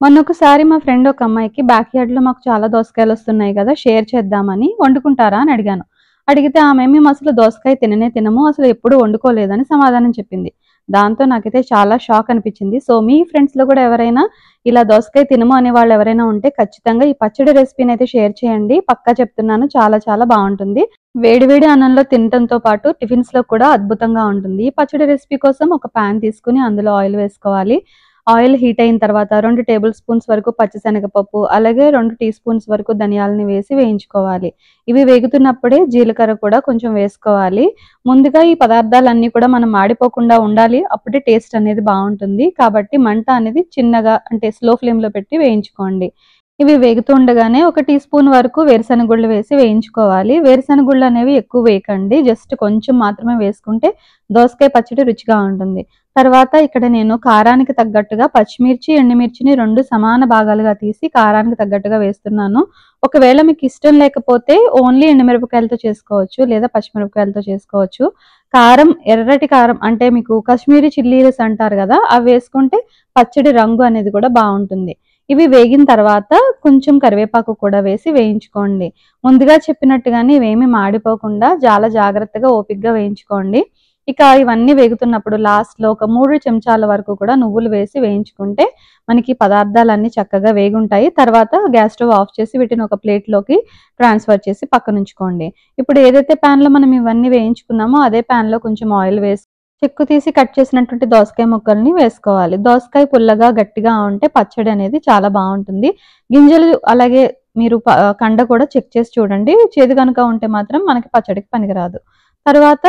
మొన్నొకసారి మా ఫ్రెండ్ ఒక అమ్మాయికి బ్యాక్ యార్డ్‌లో మాకు చాలా దోసకాయలొస్తున్నాయి గదా! షేర్ చేద్దామని వండుకుంటారా అని అడిగాను. అడిగితే ఆమె మేమసలు దోసకాయ తిననే తినము. అసలు ఎప్పుడు వండుకోలేదని సమాధానం చెప్పింది. దాంతో నాకైతే చాలా షాక్ అనిపిచ్చింది. సో, మీ ఫ్రెండ్స్‌లో గూడా ఎవరైనా ఇలా దోసకాయ తినము అనేవాళ్ళు ఎవరైనా ఉంటే ఖచ్చితంగా ఈ పచ్చడి రెసిపీనైతే షేర్ చేయండి. పక్కా చెప్తున్నాను చాలా చాలా బావుంటుంది. వేడి వేడి అన్నంలో తినటంతో పాటు టిఫిన్స్‌లో కూడా అద్భుతంగా ఉంటుంది. ఈ పచ్చడి రెసిపీ కోసం ఒక పాన్ తీసుకొని అందులో ఆయిల్ వేసుకోవాలి. ఆయిల్ హీట్ అయిన తర్వాత 2 టేబుల్ స్పూన్స్ వరకు పచ్చిశనగపప్పు, అలాగే 2 టీ స్పూన్స్ వరకు ధనియాలని వేసి వేయించుకోవాలి. ఇవి వేగుతున్నప్పుడే జీలకర్ర కూడా కొంచెం వేసుకోవాలి. ముందుగా ఈ పదార్థాలన్నీ కూడా మనం మాడిపోకుండా ఉండాలి. అప్పుడే టేస్ట్ అనేది బావుంటుంది. కాబట్టి మంట అనేది చిన్నగా అంటే స్లో ఫ్లేమ్‌లో పెట్టి వేయించుకోండి. ఇవి వేగుతూ ఉండగానే ఒక టీ స్పూన్ వరకు వేరుశెనగ గుళ్ళు వేసి వేయించుకోవాలి. వేరుశెనగ గుళ్ళనేవి ఎక్కువ వేయకండి. జస్ట్ కొంచెం మాత్రమే వేసుకుంటే దోసకాయ పచ్చడి రుచిగా ఉంటుంది. తర్వాత ఇక్కడ నేను కారానికి తగ్గట్టుగా పచ్చిమిర్చి, ఎండుమిర్చిని 2 సమాన భాగాలుగా తీసి కారానికి తగ్గట్టుగా వేస్తున్నాను. ఒకవేళ మీకు ఇష్టం లేకపోతే ఓన్లీ ఎండుమిరపకాయలతో చేసుకోవచ్చు. లేదా పచ్చిమిరపకాయలతో చేసుకోవచ్చు. కారం ఎర్రటి కారం అంటే మీకు కాశ్మీరీ చిల్లీస్ అంటారు గదా! అవి వేసుకుంటే పచ్చడి రంగు అనేది కూడా బావుంటుంది. ఇవి వేగిన తర్వాత కొంచెం కరివేపాకు కూడా వేసి వేయించుకోండి. ముందుగా చెప్పినట్టుగానే ఇవేమీ మాడిపోకుండా చాలా జాగ్రత్తగా ఓపికగా వేయించుకోండి. ఇక ఇవన్నీ వేగుతున్నప్పుడు లాస్ట్‌లో ఒక 3 చెంచాల వరకు కూడా నువ్వులు వేసి వేయించుకుంటే మనకి పదార్థాలన్నీ చక్కగా వేగుంటాయి. తర్వాత గ్యాస్ స్టవ్ ఆఫ్ చేసి వీటిని ఒక ప్లేట్‌లోకి ట్రాన్స్‌ఫర్ చేసి పక్కనుంచుకోండి. ఇప్పుడు ఏదైతే పాన్‌లో మనం ఇవన్నీ వేయించుకున్నామో అదే పాన్‌లో కొంచెం ఆయిల్ వేసి చెక్కు తీసి కట్ చేసినటువంటి దోసకాయ ముక్కల్ని వేసుకోవాలి. దోసకాయ పుల్లగా, గట్టిగా ఉంటే పచ్చడి అనేది చాలా బావుంటుంది. గింజలు అలాగే మీరు కండ కూడా చెక్ చేసి చూడండి. చేదు గనుక ఉంటే మాత్రం మనకి పచ్చడికి పనికిరాదు. తర్వాత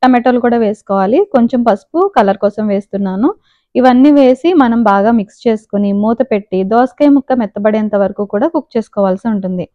టమాటోలు కూడా వేసుకోవాలి. కొంచెం పసుపు కలర్ కోసం వేస్తున్నాను. ఇవన్నీ వేసి మనం బాగా మిక్స్ చేసుకొని మూత పెట్టి దోసకాయ ముక్క మెత్తబడేంత వరకు కూడా కుక్ చేసుకోవాల్సి ఉంటుంది.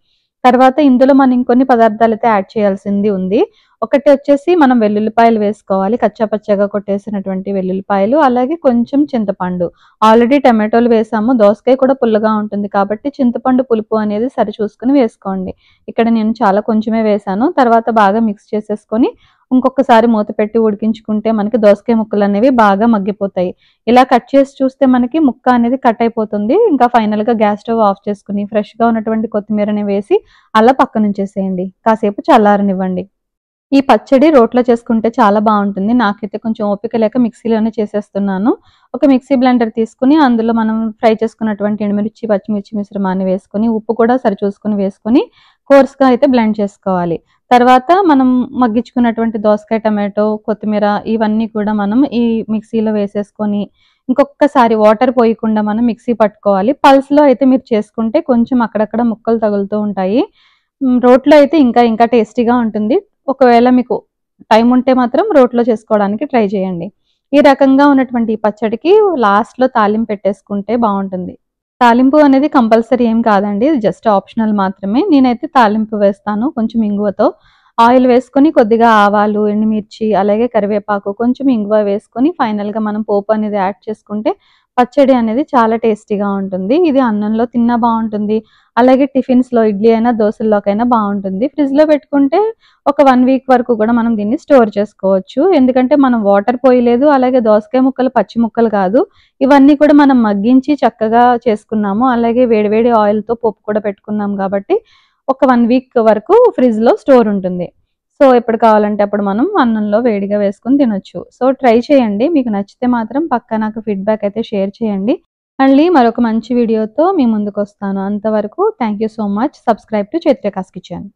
తర్వాత ఇందులో మనం ఇంకొన్ని పదార్థాలైతే యాడ్ చేయాల్సింది ఉంది. ఒకటి వచ్చేసి మనం వెల్లుల్లిపాయలు వేసుకోవాలి. కచ్చా పచ్చాగా కొట్టేసినటువంటి వెల్లుల్లిపాయలు, అలాగే కొంచెం చింతపండు. ఆల్రెడీ టమాటోలు వేసాము. దోసకాయ కూడా పుల్లగా ఉంటుంది కాబట్టి చింతపండు పులుపు అనేది సరిచూసుకొని వేసుకోండి. ఇక్కడ నేను చాలా కొంచెమే వేశాను. తర్వాత బాగా మిక్స్ చేసేసుకొని ఇంకొకసారి మూత పెట్టి ఉడికించుకుంటే మనకి దోసకాయ ముక్కలనేవి బాగా మగ్గిపోతాయి. ఇలా కట్ చేసి చూస్తే మనకి ముక్క అనేది కట్ అయిపోతుంది. ఇంకా ఫైనల్‌గా గ్యాస్ స్టవ్ ఆఫ్ చేసుకొని ఫ్రెష్‌గా ఉన్నటువంటి కొత్తిమీరని వేసి అలా పక్కనుంచేసేయండి. కాసేపు చల్లారనివ్వండి. ఈ పచ్చడి రోట్లో చేసుకుంటే చాలా బావుంటుంది. నాకైతే కొంచెం ఓపిక లేక మిక్సీలోనే చేసేస్తున్నాను. ఒక మిక్సీ బ్లెండర్ తీసుకొని అందులో మనం ఫ్రై చేసుకున్నటువంటి ఎండుమిర్చి, పచ్చిమిర్చి మిశ్రమాన్ని వేసుకొని, ఉప్పు కూడా సరిచూసుకొని వేసుకొని కోర్స్‌గా అయితే బ్లెండ్ చేసుకోవాలి. తర్వాత మనం మగ్గించుకున్నటువంటి దోసకాయ, టమాటో, కొత్తిమీర ఇవన్నీ కూడా మనం ఈ మిక్సీలో వేసేసుకొని ఇంకొక్కసారి వాటర్ పోయకుండా మనం మిక్సీ పట్టుకోవాలి. పల్స్‌లో అయితే మీరు చేసుకుంటే కొంచెం అక్కడక్కడ ముక్కలు తగులుతూ ఉంటాయి. రోట్లో అయితే ఇంకా ఇంకా టేస్టీగా ఉంటుంది. ఒకవేళ మీకు టైం ఉంటే మాత్రం రోట్లో చేసుకోవడానికి ట్రై చేయండి. ఈ రకంగా ఉన్నటువంటి ఈ పచ్చడికి లాస్ట్‌లో తాలింపు పెట్టేసుకుంటే బావుంటుంది. తాలింపు అనేది కంపల్సరీ ఏం కాదండి. ఇది జస్ట్ ఆప్షనల్ మాత్రమే. నేనైతే తాలింపు వేస్తాను కొంచెం ఇంగువతో. ఆయిల్ వేసుకొని కొద్దిగా ఆవాలు, ఎండుమిర్చి, అలాగే కరివేపాకు, కొంచెం ఇంగువ వేసుకొని ఫైనల్‌గా మనం పోపు అనేది యాడ్ చేసుకుంటే పచ్చడి అనేది చాలా టేస్టీగా ఉంటుంది. ఇది అన్నంలో తిన్నా బావుంటుంది. అలాగే టిఫిన్స్‌లో ఇడ్లీ అయినా, దోసల్లోకైనా బావుంటుంది. ఫ్రిడ్జ్‌లో పెట్టుకుంటే ఒక 1 వీక్ వరకు కూడా మనం దీన్ని స్టోర్ చేసుకోవచ్చు. ఎందుకంటే మనం వాటర్ పోయలేదు. అలాగే దోసకాయ ముక్కలు పచ్చి ముక్కలు కాదు. ఇవన్నీ కూడా మనం మగ్గించి చక్కగా చేసుకున్నాము. అలాగే వేడి వేడి ఆయిల్‌తో పోపు కూడా పెట్టుకున్నాం కాబట్టి ఒక 1 వీక్ వరకు ఫ్రిడ్జ్‌లో స్టోర్ ఉంటుంది. సో, ఎప్పుడు కావాలంటే అప్పుడు మనం అన్నంలో వేడిగా వేసుకొని తినొచ్చు. సో, ట్రై చేయండి. మీకు నచ్చితే మాత్రం పక్కా నాకు ఫీడ్‌బ్యాక్ అయితే షేర్ చేయండి. మళ్ళీ మరొక మంచి వీడియోతో మీ ముందుకొస్తాను. అంతవరకు thank you so much. Subscribe to Chaitrakas kitchen.